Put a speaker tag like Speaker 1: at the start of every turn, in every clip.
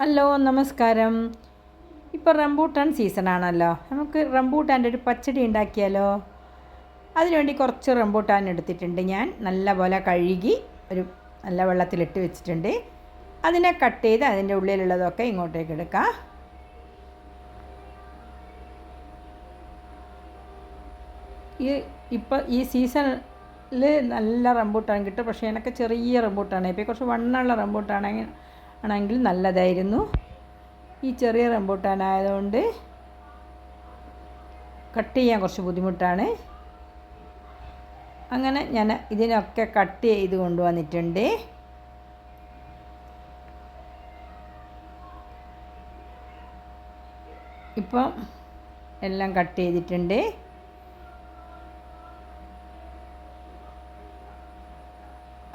Speaker 1: Hello നമസ്കാരം. ഇപ്പോൾ rambutan സീസണാണല്ലോ. നമുക്ക് റംബൂട്ടാൻ്റെ ഒരു പച്ചടി ഉണ്ടാക്കിയാലോ? അതിനുവേണ്ടി കുറച്ച് റംബൂട്ടാൻ എടുത്തിട്ടുണ്ട്. ഞാൻ നല്ലപോലെ കഴുകി ഒരു നല്ല വെള്ളത്തിലിട്ട് വെച്ചിട്ടുണ്ട്. അതിനെ കട്ട് ചെയ്ത് അതിൻ്റെ ഉള്ളിലുള്ളതൊക്കെ ഇങ്ങോട്ടേക്ക് എടുക്കാം. ഈ സീസണിൽ നല്ല റംബൂട്ടാൻ കിട്ടും. പക്ഷേ എനിക്ക് ചെറിയ റംബൂട്ടാണ്. ഇപ്പോൾ കുറച്ച് വണ്ണമുള്ള റംബൂട്ടാണെങ്കിൽ നല്ലതായിരുന്നു. ഈ ചെറിയ റംബൂട്ടാനായതുകൊണ്ട് കട്ട് ചെയ്യാൻ കുറച്ച് ബുദ്ധിമുട്ടാണ്. അങ്ങനെ ഞാൻ ഇതിനൊക്കെ കട്ട് ചെയ്ത് കൊണ്ടുവന്നിട്ടുണ്ട്. ഇപ്പം എല്ലാം കട്ട് ചെയ്തിട്ടുണ്ട്.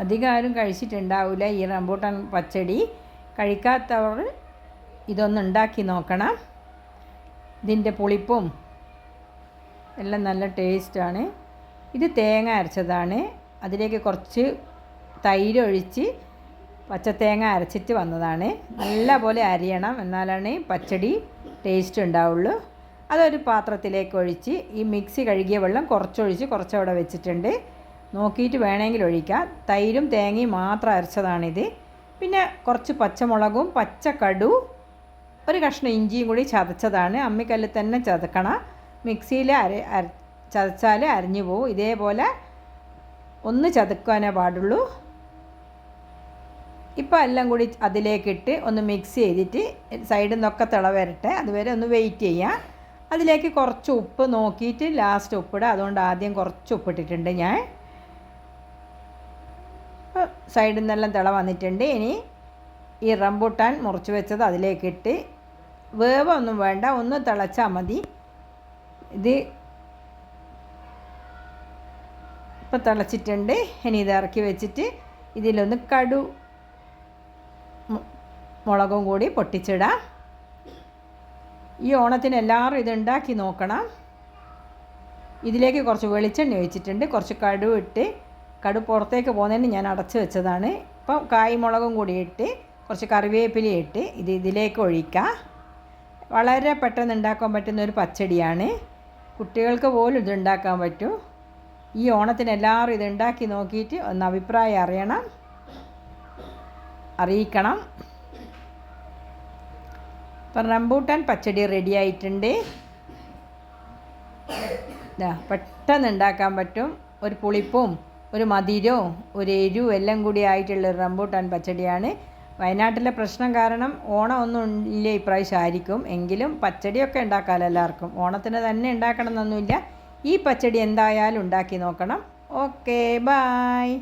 Speaker 1: അധികം ആരും കഴിച്ചിട്ടുണ്ടാവില്ല ഈ റംബൂട്ടാൻ പച്ചടി. കഴിക്കാത്തവർ ഇതൊന്ന് ഉണ്ടാക്കി നോക്കണം. ഇതിൻ്റെ പുളിപ്പും എല്ലാം നല്ല ടേസ്റ്റാണ്. ഇത് തേങ്ങ അരച്ചതാണ്. അതിലേക്ക് കുറച്ച് തൈര് ഒഴിച്ച് പച്ചത്തേങ്ങ അരച്ചിട്ട് വന്നതാണ്. നല്ല പോലെ അരിയണം, എന്നാലാണ് പച്ചടി ടേസ്റ്റ് ഉണ്ടാവുള്ളൂ. അതൊരു പാത്രത്തിലേക്ക് ഒഴിച്ച് ഈ മിക്സി കഴുകിയ വെള്ളം കുറച്ചവിടെ വെച്ചിട്ടുണ്ട്. നോക്കിയിട്ട് വേണമെങ്കിൽ ഒഴിക്കാം. തൈരും തേങ്ങയും മാത്രം അരച്ചതാണിത്. പിന്നെ കുറച്ച് പച്ചമുളകും പച്ചക്കടു, ഒരു കഷ്ണം ഇഞ്ചിയും കൂടി ചതച്ചതാണ്. അമ്മിക്കല്ലിൽ തന്നെ ചതക്കണം. മിക്സിയിൽ ചതച്ചാൽ അരിഞ്ഞു പോവും. ഇതേപോലെ ഒന്ന് ചതക്കാനേ പാടുള്ളൂ. ഇപ്പോൾ എല്ലാം കൂടി അതിലേക്കിട്ട് ഒന്ന് മിക്സ് ചെയ്തിട്ട് സൈഡിൽ നിന്നൊക്കെ തിള വരട്ടെ. അതുവരെ ഒന്ന് വെയിറ്റ് ചെയ്യാം. അതിലേക്ക് കുറച്ച് ഉപ്പ് നോക്കിയിട്ട് ലാസ്റ്റ് ഉപ്പിടുക. അതുകൊണ്ട് ആദ്യം കുറച്ച് ഉപ്പിട്ടിട്ടുണ്ട് ഞാൻ. സൈഡിൽ നിന്നെല്ലാം തിള വന്നിട്ടുണ്ട്. ഇനി ഈ റംബൂട്ടാൻ മുറിച്ച് വെച്ചത് അതിലേക്കിട്ട് വേവൊന്നും വേണ്ട, ഒന്ന് തിളച്ചാൽ മതി. ഇത് ഇപ്പം തിളച്ചിട്ടുണ്ട്. ഇനി ഇത് ഇറക്കി വെച്ചിട്ട് ഇതിലൊന്ന് കടു മുളകും കൂടി പൊട്ടിച്ചിടാം. ഈ ഓണത്തിന് എല്ലാവരും ഇത് ഉണ്ടാക്കി നോക്കണം. ഇതിലേക്ക് കുറച്ച് വെളിച്ചെണ്ണ ഒഴിച്ചിട്ടുണ്ട്. കുറച്ച് കടു ഇട്ട്, കടു പുറത്തേക്ക് പോകുന്നതിന് ഞാൻ അടച്ച് വെച്ചതാണ്. ഇപ്പം കായ്മുളകും കൂടി ഇട്ട് കുറച്ച് കറിവേപ്പില ഇട്ട് ഇതിലേക്ക് ഒഴിക്കാം. വളരെ പെട്ടെന്ന് ഉണ്ടാക്കാൻ പറ്റുന്ന ഒരു പച്ചടിയാണ്. കുട്ടികൾക്ക് പോലും ഇത് ഉണ്ടാക്കാൻ പറ്റും. ഈ ഓണത്തിന് എല്ലാവരും ഇത് ഉണ്ടാക്കി നോക്കിയിട്ട് ഒന്ന് അഭിപ്രായം അറിയിക്കണം. ഇപ്പം റംബൂട്ടാൻ പച്ചടി റെഡി ആയിട്ടുണ്ട്. പെട്ടെന്ന് ഉണ്ടാക്കാൻ പറ്റും. ഒരു പുളിപ്പും ഒരു മധുരവും ഒരു എരിവും എല്ലാം കൂടി ആയിട്ടുള്ള റംബൂട്ടാൻ പച്ചടിയാണ്. വയനാട്ടിലെ പ്രശ്നം കാരണം ഓണം ഒന്നും ഇല്ല ഇപ്രാവശ്യം ആയിരിക്കും. എങ്കിലും പച്ചടിയൊക്കെ ഉണ്ടാക്കാമല്ലോ എല്ലാവർക്കും. ഓണത്തിന് തന്നെ ഉണ്ടാക്കണം എന്നൊന്നുമില്ല. ഈ പച്ചടി എന്തായാലും ഉണ്ടാക്കി നോക്കണം. Okay, bye.